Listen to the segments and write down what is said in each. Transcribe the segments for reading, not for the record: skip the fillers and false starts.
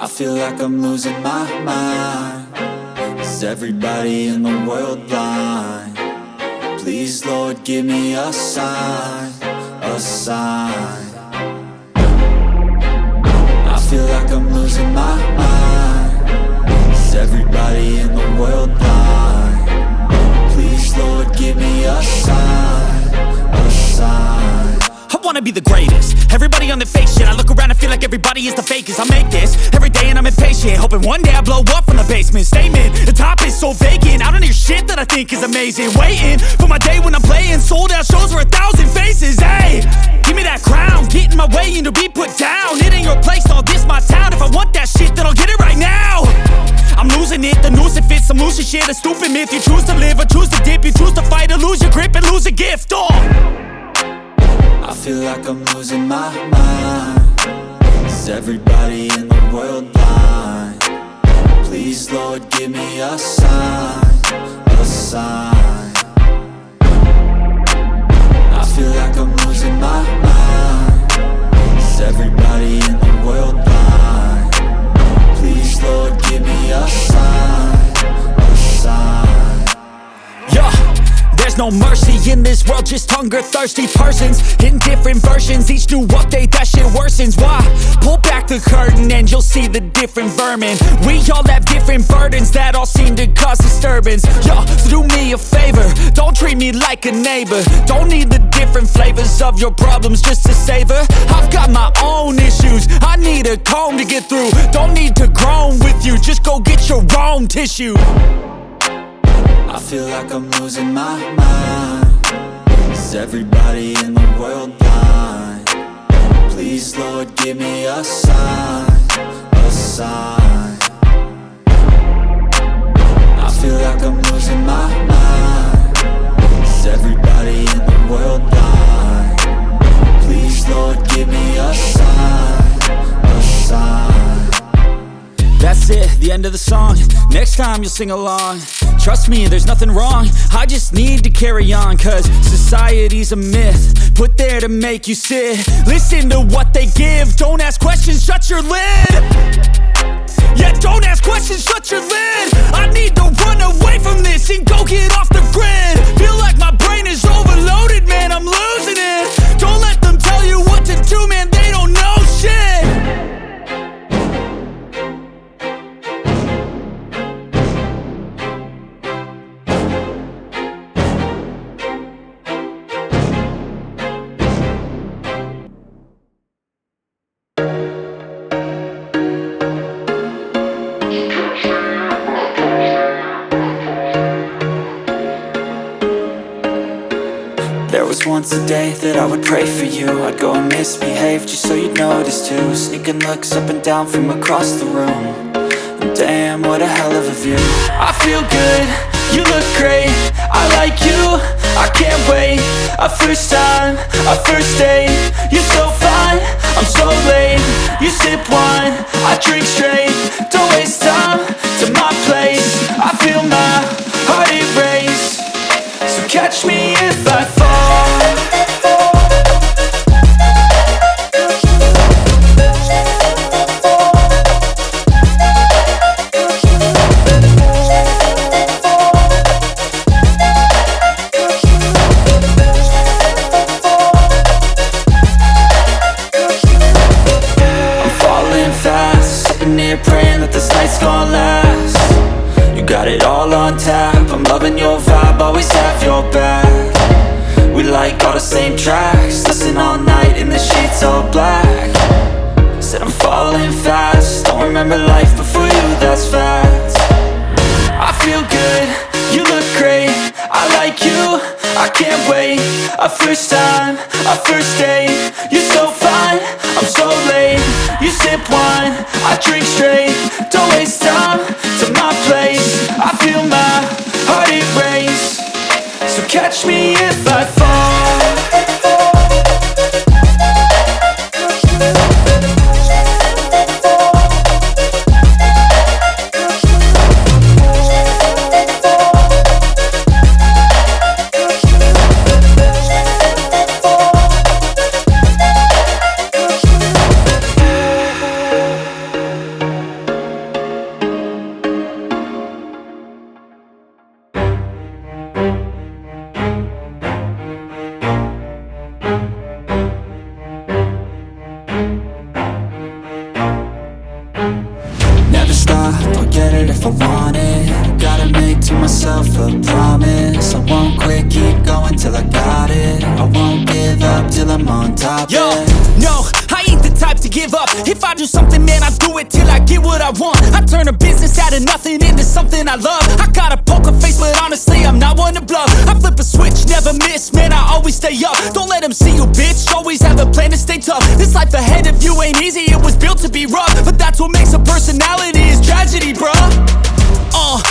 I feel like I'm losing my mind. Is everybody in the world blind? Please, Lord, give me a sign, a sign. I feel like I'm losing my mind. Is everybody in the world blind? Please, Lord, give me a sign, a sign. I wanna be the greatest. Everybody on the fake shit. I look around and feel like everybody is the fakest. I make this every day and I'm impatient, hoping one day I blow up from the basement. Statement, the top is so vacant. I don't hear shit that I think is amazing. Waiting for my day when I'm playing sold out shows for 1,000 faces. Hey, give me that crown, get in my way and to be put down. It ain't your place, all this my town. If I want that shit, then I'll get it right now. I'm losing it, the noose it fits. I'm losing shit, a stupid myth. You choose to live or choose to dip. You choose to fight or lose your grip and lose a gift. I feel like I'm losing my mind. Is everybody in the world blind? Please, Lord, give me a sign, a sign. I feel like I'm losing my mind. Is everybody in the world blind? Please, Lord, give me a sign, a sign. Yeah. There's no mercy in this world, just hunger-thirsty persons in different versions. Each new update, that shit worsens. Why? Pull back the curtain and you'll see the different vermin. We all have different burdens that all seem to cause disturbance. Yo, so do me a favor, don't treat me like a neighbor. Don't need the different flavors of your problems just to savor. I've got my own issues, I need a comb to get through. Don't need to groan with you, just go get your own tissue. I feel like I'm losing my mind. Is everybody in the world blind? Please, Lord, give me a sign, a sign. I feel like I'm losing my mind. Is everybody in the world blind? Please, Lord, give me a sign, a sign. That's it, the end of the song. Next time you'll sing along. Trust me, there's nothing wrong. I just need to carry on, cause society's a myth put there to make you sit. Listen to what they give. Don't ask questions, shut your lid. Yeah, don't ask questions, shut your lid. I need to run away from this and go get off the grid. Feel like my brain is overloaded, man, I'm losing it. Don't let them tell you what to do, man, they don't know shit. There was once a day that I would pray for you. I'd go and misbehave just so you'd notice too. Sneaking looks up and down from across the room. And damn, what a hell of a view. I feel good, you look great, I like you, I can't wait. A first time, a first date. You're so fine, I'm so late. You sip wine, I drink straight. Don't waste time to my place. I feel my heart erase. So catch me if I fall. I'm falling fast, sitting here praying that this night's gonna last. You got it all on tap, I'm loving your vibe, always have your back. We like all the same tracks, listen all night in the sheets all black. Said I'm falling fast, don't remember life before you, that's fact. I feel good, you look great, I like you, I can't wait. A first time, a first date. You're so fine, I'm so late. You sip wine, I drink straight. Don't waste time to my place. I feel my heart erase. So catch me if I fall. it if I want it. Gotta make to myself a promise. I won't quit, keep going till I got it. I won't give up till I'm on top. Yo, yeah. no, I ain't the type to give up. If I do something, man, I do it till I get what I want. I turn a business out of nothing into something I love. I got a poker face, but honestly, I'm not one to bluff. I flip a switch, never miss, man, I always stay up. Don't let them see you, bitch, always have a plan to stay tough. This life ahead of you ain't easy, it was built to be rough. But that's what makes a personality, is tragedy, bruh.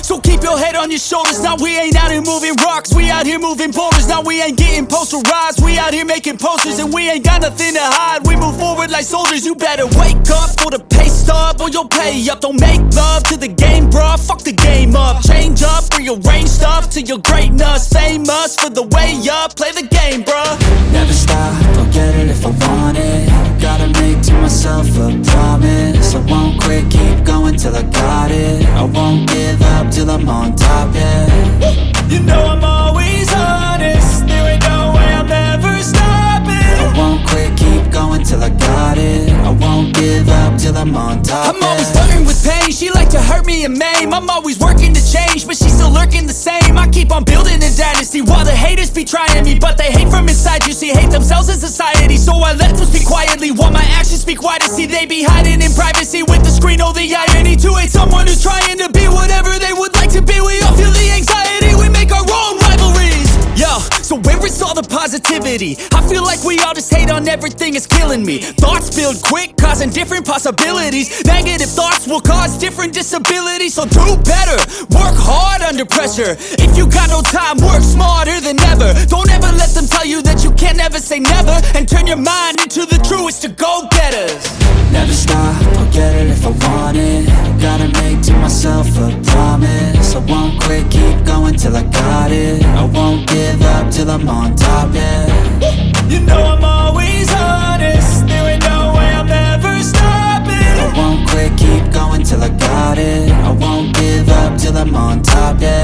So keep your head on your shoulders. Now we ain't out here moving rocks, we out here moving boulders. Now we ain't getting posterized, we out here making posters. And we ain't got nothing to hide, we move forward like soldiers. You better wake up for the pay stub, or you'll pay up. Don't make love to the game, bruh, fuck the game up. Change up, rearrange stuff to your greatness. Famous for the way up, play the game, bruh. Never stop, I'll get it if I want it. Gotta make to myself a promise. I won't quit, keep going till I got it. I won't give up till I'm on top, yeah. You know I'm always honest, there ain't no way I'm ever stopping. I won't quit, keep going till I got it. I won't give up till I'm on top, I'm always flirting with pain, she like to hurt me and maim. I'm always working to change, but she's still lurking the same. I keep on building a dynasty while the haters be trying me. But they hate from inside, you see, hate themselves in society. So I let them speak quietly while my actions speak wider. See, they be hiding in privacy with the screen, oh the irony. To hate someone who's trying to be whatever they would like to be. We all feel the anxiety, we make our own rivalries. Yo, so where is all the positivity? I feel like we all just hate on everything, it's killing me. Thoughts build quick, causing different possibilities. Negative thoughts will cause different disabilities. So do better, work hard under pressure. If you got no time, work smarter than ever. Don't ever let them tell you that you can't never say never. And turn your mind into the truest of go-getters. Never stop, I'll get it if I want it. Gotta make to myself a promise. I won't quit, keep going till I got it. I won't give up till I'm on top, yeah. You know I'm always honest, there ain't no way I'm ever stopping. I won't quit, keep going till I got it. I won't give up till I'm on top, yeah.